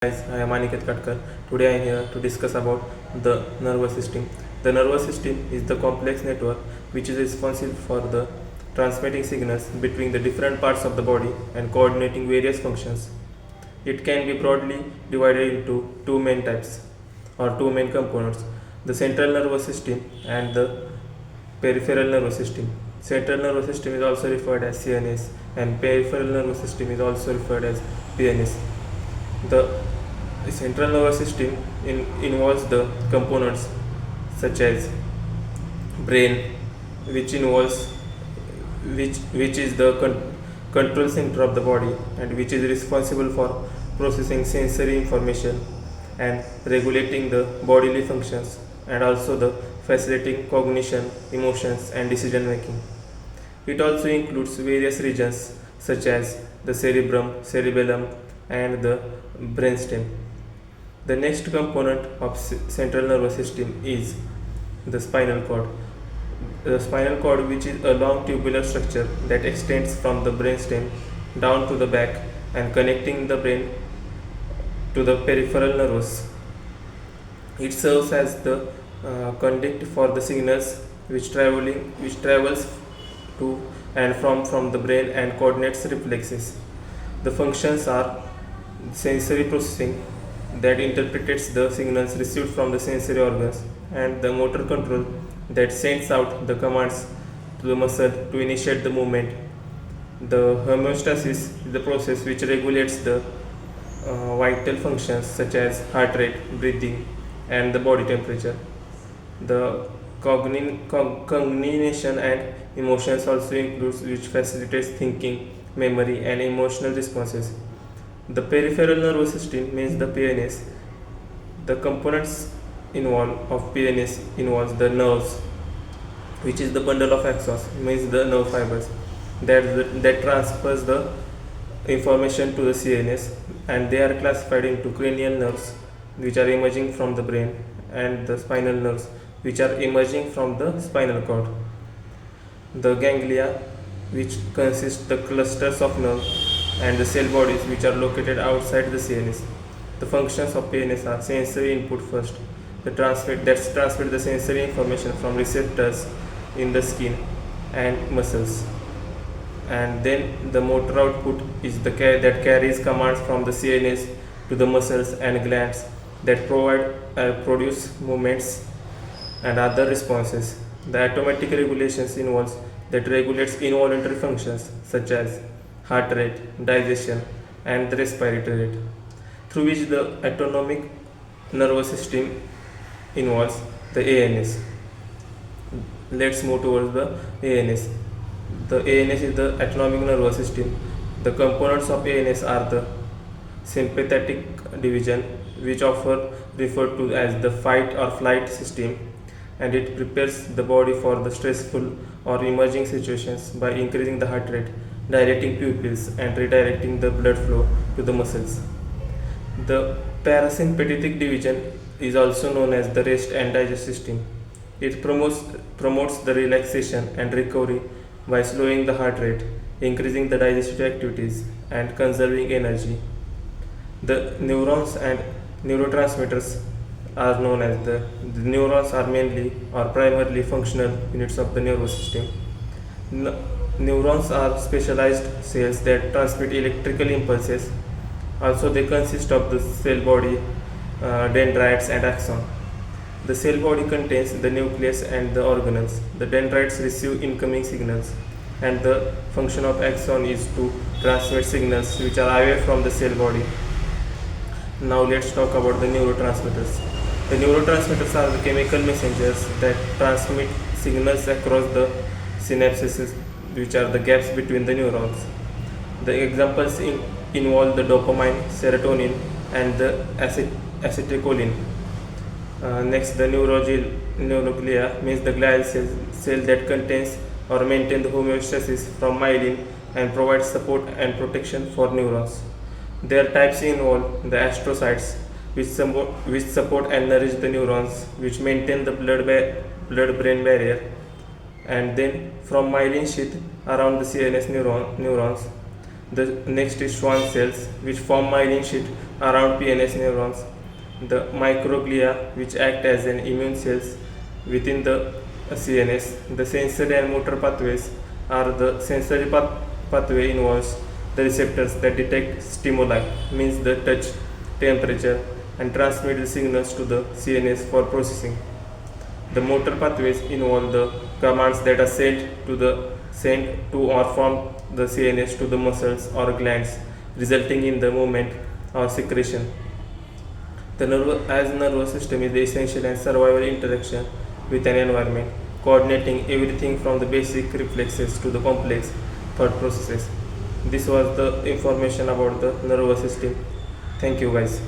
Guys, I am Aniket Katkar. Today I am here to discuss about the nervous system. The nervous system is the complex network which is responsible for the transmitting signals between the different parts of the body and coordinating various functions. It can be broadly divided into two main types or two main components: the central nervous system and the peripheral nervous system. Central nervous system is also referred as CNS and peripheral nervous system is also referred as PNS. The central nervous system involves the components such as brain, which involves which is the control center of the body and which is responsible for processing sensory information and regulating the bodily functions and also the facilitating cognition, emotions and decision making. It also includes various regions such as the cerebellum, and the brainstem. The next component of central nervous system is the spinal cord. The spinal cord, which is a long tubular structure that extends from the brainstem down to the back and connecting the brain to the peripheral nerves. It serves as the conduit for the signals which travels to and from the brain and coordinates reflexes. The functions are sensory processing that interprets the signals received from the sensory organs and the motor control that sends out the commands to the muscle to initiate the movement. The homeostasis is the process which regulates the vital functions such as heart rate, breathing, and the body temperature. The cognition and emotions also includes which facilitates thinking, memory, and emotional responses. The peripheral nervous system means the PNS. The components involved of PNS involves the nerves, which is the bundle of axons, means the nerve fibers that transfers the information to the CNS, and they are classified into cranial nerves, which are emerging from the brain, and the spinal nerves, which are emerging from the spinal cord. The ganglia, which consist the clusters of nerves, and the cell bodies which are located outside the CNS. The functions of PNS are sensory input first, transmit the sensory information from receptors in the skin and muscles, and then the motor output is that carries commands from the CNS to the muscles and glands that produce movements and other responses. The automatic regulations involves that regulates involuntary functions such as heart rate, digestion, and the respiratory rate, through which the autonomic nervous system involves the ANS. Let's move towards the ANS. The ANS is the autonomic nervous system. The components of ANS are the sympathetic division, which often referred to as the fight or flight system, and it prepares the body for the stressful or emerging situations by increasing the heart rate, dilating pupils, and redirecting the blood flow to the muscles. The parasympathetic division is also known as the rest and digest system. It promotes the relaxation and recovery by slowing the heart rate, increasing the digestive activities, and conserving energy. The neurons and neurotransmitters are known as the neurons are mainly or primarily functional units of the nervous system. Neurons are specialized cells that transmit electrical impulses. Also, they consist of the cell body, dendrites, and axon. The cell body contains the nucleus and the organelles. The dendrites receive incoming signals, and the function of axon is to transmit signals which are away from the cell body. Now, let's talk about the neurotransmitters. The neurotransmitters are the chemical messengers that transmit signals across the synapses, which are the gaps between the neurons. The examples involve the dopamine, serotonin, and the acetylcholine. Next, the neuroglia means the glial cell that contains or maintain the homeostasis from myelin and provides support and protection for neurons. Their types involve the astrocytes, which support and nourish the neurons, which maintain the blood-brain barrier, and then from myelin sheath around the CNS neurons. The next is Schwann cells, which form myelin sheath around PNS neurons. The microglia, which act as an immune cells within the CNS. The sensory and motor pathways are the sensory pathway involves the receptors that detect stimuli, means the touch, temperature, and transmit the signals to the CNS for processing. The motor pathways involve the commands that are sent to or from the CNS to the muscles or glands, resulting in the movement or secretion. The nervous system is the essential and survival interaction with an environment, coordinating everything from the basic reflexes to the complex thought processes. This was the information about the nervous system. Thank you, guys.